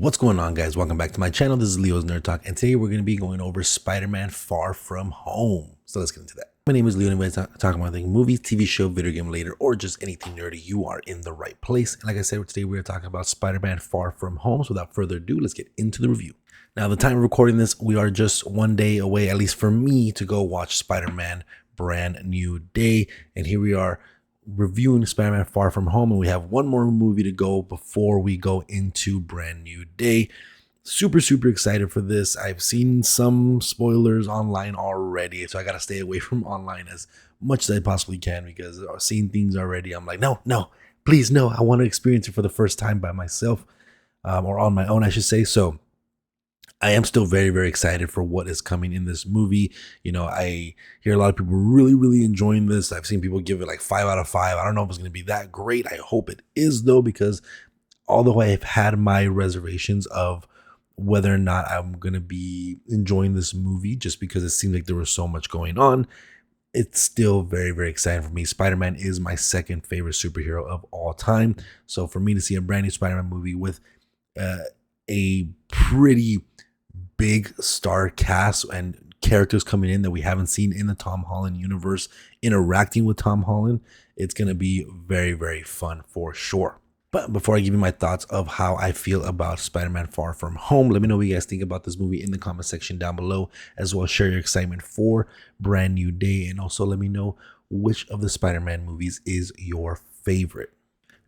What's going on, guys? Welcome back to my channel. This is Leo's Nerd Talk, and today we're going to be going over Spider-Man Far From Home. So let's get into that. My name is Leo, and we're talking about movies, TV show, video game later, or just anything nerdy. You are in the right place. And like I said, today we're talking about Spider-Man Far From Home. So without further ado, let's get into the review. Now, the time of recording this, we are just one day away, at least for me, to go watch Spider-Man Brand New Day. And here we are, reviewing Spider-Man Far From Home, and we have one more movie to go before we go into Brand New Day. Super excited for this. I've seen some spoilers online already, so I gotta stay away from online as much as I possibly can, because I've seen things already. I'm like, no, please, no. I want to experience it for the first time by myself, or on my own, I should say. So I am still very excited for what is coming in this movie. You know, I hear a lot of people really enjoying this. I've seen people give it like 5 out of 5. I don't know if it's going to be that great. I hope it is, though, because although I've had my reservations of whether or not I'm going to be enjoying this movie, just because it seems like there was so much going on, it's still very exciting for me. Spider-Man is my second favorite superhero of all time. So for me to see a brand new Spider-Man movie with a pretty big star cast and characters coming in that we haven't seen in the Tom Holland universe interacting with Tom Holland, it's going to be very fun for sure. But before I give you my thoughts of how I feel about Spider-Man Far From Home, let me know what you guys think about this movie in the comment section down below, as well as share your excitement for Brand New Day, and also let me know which of the Spider-Man movies is your favorite.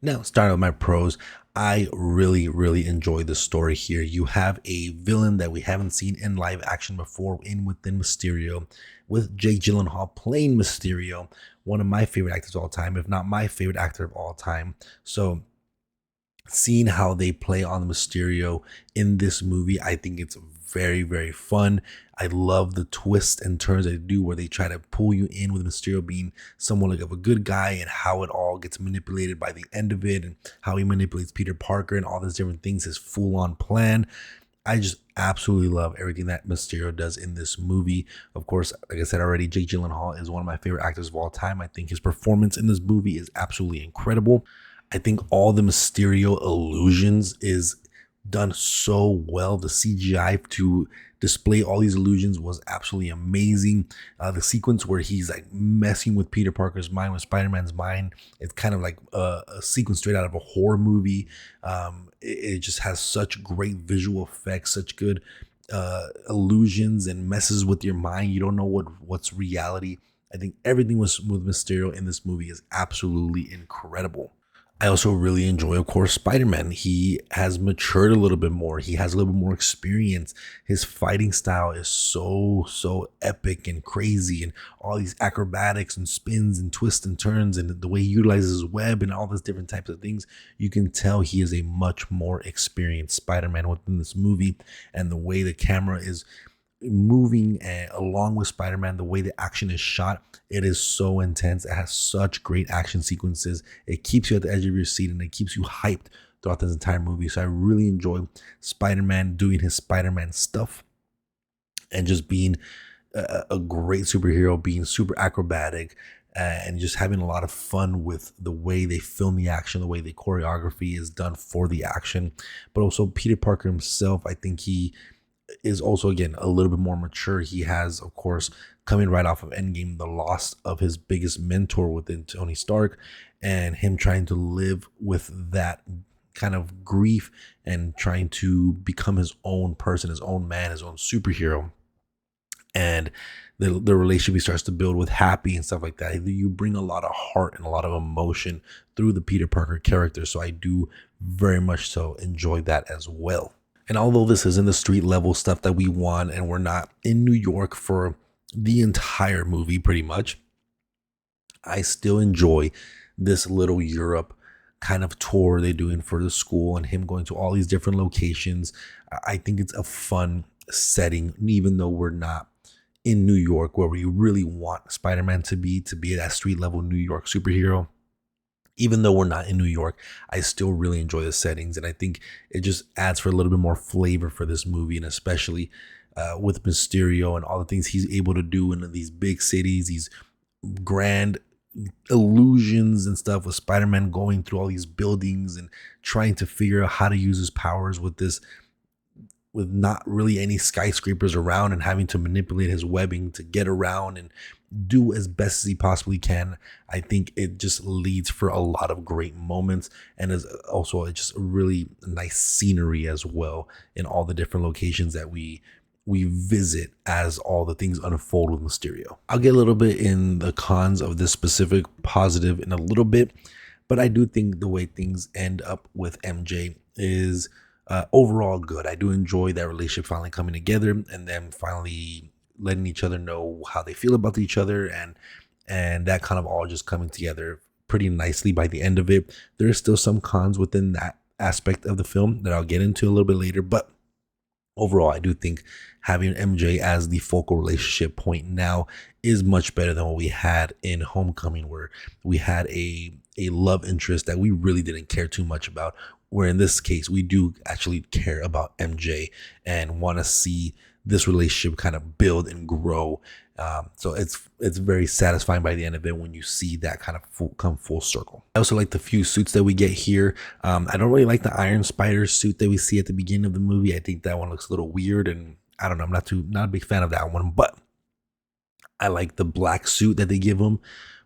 Now, starting with my pros, I really enjoy the story here. You have a villain that we haven't seen in live action before within Mysterio, with Jake Gyllenhaal playing Mysterio, one of my favorite actors of all time, if not my favorite actor of all time. So seeing how they play on the Mysterio in this movie, I think it's very fun. I love the twists and turns they do, where they try to pull you in with Mysterio being somewhat like of a good guy, and how it all gets manipulated by the end of it, and how he manipulates Peter Parker and all these different things, his full-on plan. I just absolutely love everything that Mysterio does in this movie. Of course, like I said already, Jake Gyllenhaal is one of my favorite actors of all time. I think his performance in this movie is absolutely incredible. I think all the Mysterio illusions is done so well. The CGI to display all these illusions was absolutely amazing. The sequence where he's like messing with Peter Parker's mind, with Spider-Man's mind, it's kind of like a sequence straight out of a horror movie. It just has such great visual effects, such good illusions, and messes with your mind. You don't know what's reality. I think everything with Mysterio in this movie is absolutely incredible. I also really enjoy, of course, Spider-Man. He has matured a little bit more. He has a little bit more experience. His fighting style is so epic and crazy, and all these acrobatics and spins and twists and turns, and the way he utilizes his web and all these different types of things. You can tell he is a much more experienced Spider-Man within this movie, and the way the camera is moving along with Spider-Man, the way the action is shot, it is so intense. It has such great action sequences. It keeps you at the edge of your seat, and it keeps you hyped throughout this entire movie. So I really enjoy Spider-Man doing his Spider-Man stuff, and just being a great superhero, being super acrobatic, and just having a lot of fun with the way they film the action, the way the choreography is done for the action. But also Peter Parker himself, I think he is also, again, a little bit more mature. He has, of course, coming right off of Endgame, the loss of his biggest mentor within Tony Stark, and him trying to live with that kind of grief and trying to become his own person, his own man, his own superhero. And the relationship he starts to build with Happy and stuff like that. You bring a lot of heart and a lot of emotion through the Peter Parker character. So I do very much so enjoy that as well. And although this isn't the street level stuff that we want, and we're not in New York for the entire movie pretty much, I still enjoy this little Europe kind of tour they're doing for the school, and him going to all these different locations. I think it's a fun setting, even though we're not in New York, where we really want Spider-Man to be that street level New York superhero. Even though we're not in New York, I still really enjoy the settings, and I think it just adds for a little bit more flavor for this movie, and especially with Mysterio and all the things he's able to do in these big cities, these grand illusions and stuff with Spider-Man going through all these buildings and trying to figure out how to use his powers with not really any skyscrapers around and having to manipulate his webbing to get around and do as best as he possibly can. I think it just leads for a lot of great moments and is also just a really nice scenery as well in all the different locations that we visit as all the things unfold with Mysterio. I'll get a little bit in the cons of this specific positive in a little bit, but I do think the way things end up with MJ is overall good. I do enjoy that relationship finally coming together and then finally letting each other know how they feel about each other, and that kind of all just coming together pretty nicely by the end of it. There are still some cons within that aspect of the film that I'll get into a little bit later, but overall, I do think having MJ as the focal relationship point now is much better than what we had in Homecoming, where we had a love interest that we really didn't care too much about. Where in this case, we do actually care about MJ and want to see this relationship kind of build and grow. So it's very satisfying by the end of it when you see that kind of come full circle. I also like the few suits that we get here. I don't really like the Iron Spider suit that we see at the beginning of the movie. I think that one looks a little weird, and I don't know. I'm not a big fan of that one, but I like the black suit that they give him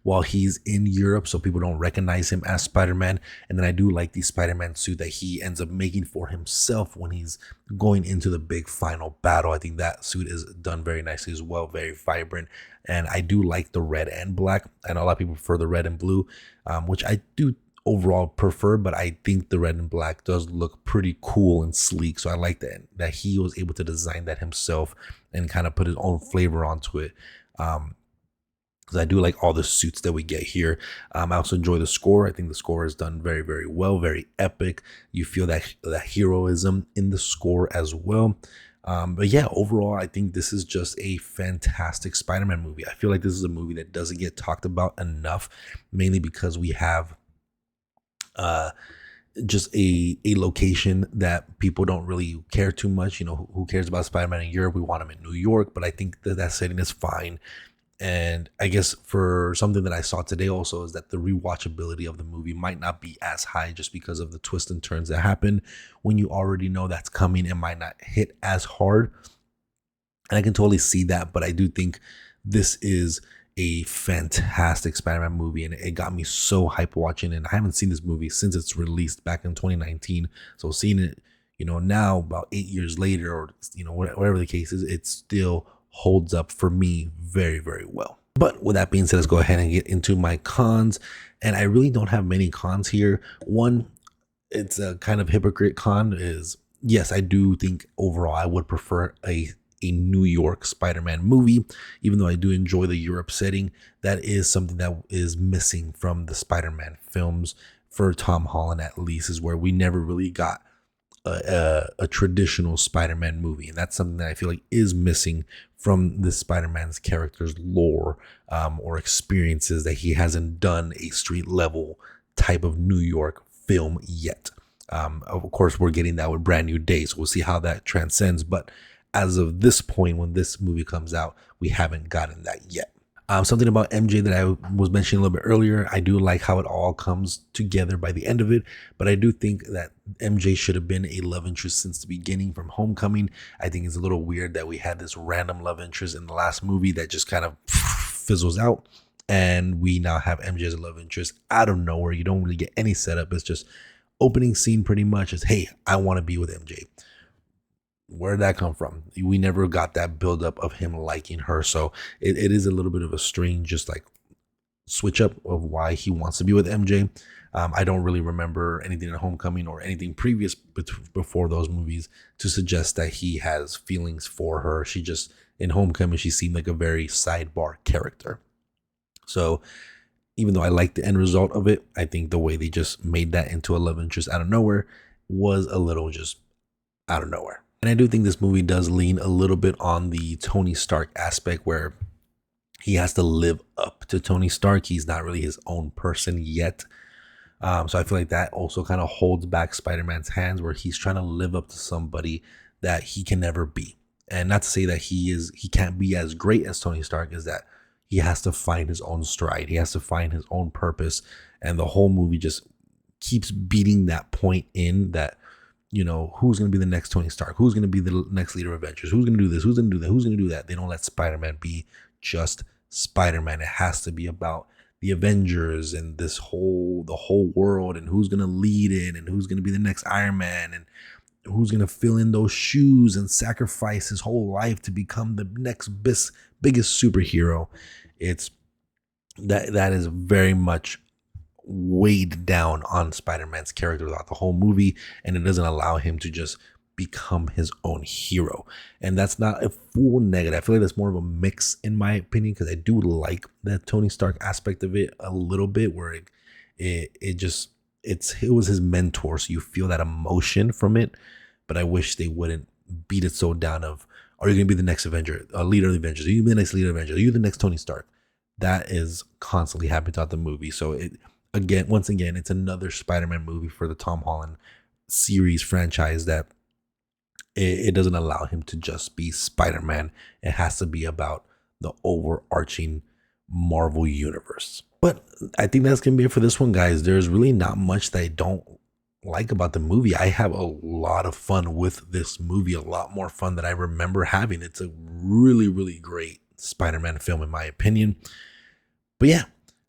while he's in Europe, so people don't recognize him as Spider-Man. And then I do like the Spider-Man suit that he ends up making for himself when he's going into the big final battle. I think that suit is done very nicely as well, very vibrant. And I do like the red and black. I know a lot of people prefer the red and blue, which I do overall prefer, but I think the red and black does look pretty cool and sleek. So I like that he was able to design that himself and kind of put his own flavor onto it. Because I do like all the suits that we get here. I also enjoy the score. I think the score is done very, very well, very epic. You feel that heroism in the score as well. But yeah, overall, I think this is just a fantastic Spider-Man movie. I feel like this is a movie that doesn't get talked about enough, mainly because we have just a location that people don't really care too much. You know, who cares about Spider-Man in Europe? We want him in New York, but I think that setting is fine. And I guess for something that I saw today also is that the rewatchability of the movie might not be as high just because of the twists and turns that happen. When you already know that's coming, it might not hit as hard. And I can totally see that, but I do think this is a fantastic Spider-Man movie, and it got me so hyped watching it. And I haven't seen this movie since it's released back in 2019. So seeing it, you know, now about 8 years later, or, you know, whatever the case is, it still holds up for me very, very well. But with that being said, let's go ahead and get into my cons. And I really don't have many cons here. One, it's a kind of hypocrite con is, yes, I do think overall I would prefer a New York Spider-Man movie, even though I do enjoy the Europe setting. That is something that is missing from the Spider-Man films for Tom Holland, at least, is where we never really got a traditional Spider-Man movie, and that's something that I feel like is missing from the Spider-Man's character's lore, or experiences, that he hasn't done a street level type of New York film yet. Of course, we're getting that with Brand New Day, so we'll see how that transcends, but as of this point, when this movie comes out, we haven't gotten that yet. Something about MJ that I was mentioning a little bit earlier, I do like how it all comes together by the end of it, but I do think that MJ should have been a love interest since the beginning from Homecoming. I think it's a little weird that we had this random love interest in the last movie that just kind of fizzles out, and we now have MJ as a love interest out of nowhere. You don't really get any setup. It's just opening scene pretty much is, hey, I want to be with MJ. Where did that come from? We never got that buildup of him liking her. So it is a little bit of a strange, just like switch up of why he wants to be with MJ. I don't really remember anything in Homecoming or anything previous before those movies to suggest that he has feelings for her. She just, in Homecoming, she seemed like a very sidebar character. So even though I like the end result of it, I think the way they just made that into a love interest out of nowhere was a little just out of nowhere. And I do think this movie does lean a little bit on the Tony Stark aspect, where he has to live up to Tony Stark. He's not really his own person yet. So I feel like that also kind of holds back Spider-Man's hands, where he's trying to live up to somebody that he can never be. And not to say that he can't be as great as Tony Stark, is that he has to find his own stride. He has to find his own purpose. And the whole movie just keeps beating that point in that, who's going to be the next Tony Stark? Who's going to be the next leader of Avengers? Who's going to do this? Who's going to do that? Who's going to do that? They don't let Spider-Man be just Spider-Man. It has to be about the Avengers and the whole world, and who's going to lead it, and who's going to be the next Iron Man, and who's going to fill in those shoes and sacrifice his whole life to become the next biggest superhero. It's that is very much weighed down on Spider-Man's character throughout the whole movie, and it doesn't allow him to just become his own hero. And that's not a full negative. I feel like that's more of a mix in my opinion, because I do like that Tony Stark aspect of it a little bit, where it was his mentor, so you feel that emotion from it. But I wish they wouldn't beat it so down of, are you going to be the next Avenger, leader of the Avengers? Are you going to be the next leader of the Avengers? Are you the next Tony Stark? That is constantly happening throughout the movie. So once again, it's another Spider-Man movie for the Tom Holland series franchise that it doesn't allow him to just be Spider-Man. It has to be about the overarching Marvel universe. But I think that's going to be it for this one, guys. There's really not much that I don't like about the movie. I have a lot of fun with this movie, a lot more fun than I remember having. It's a really, really great Spider-Man film, in my opinion. But yeah,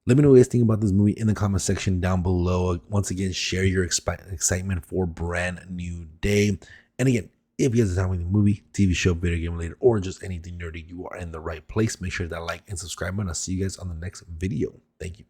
let me know what you guys think about this movie in the comment section down below. Once again, share your excitement for Brand New Day. And again, if you guys are talking about the movie, TV show, video game related, or just anything nerdy, you are in the right place. Make sure to like and subscribe, and I'll see you guys on the next video. Thank you.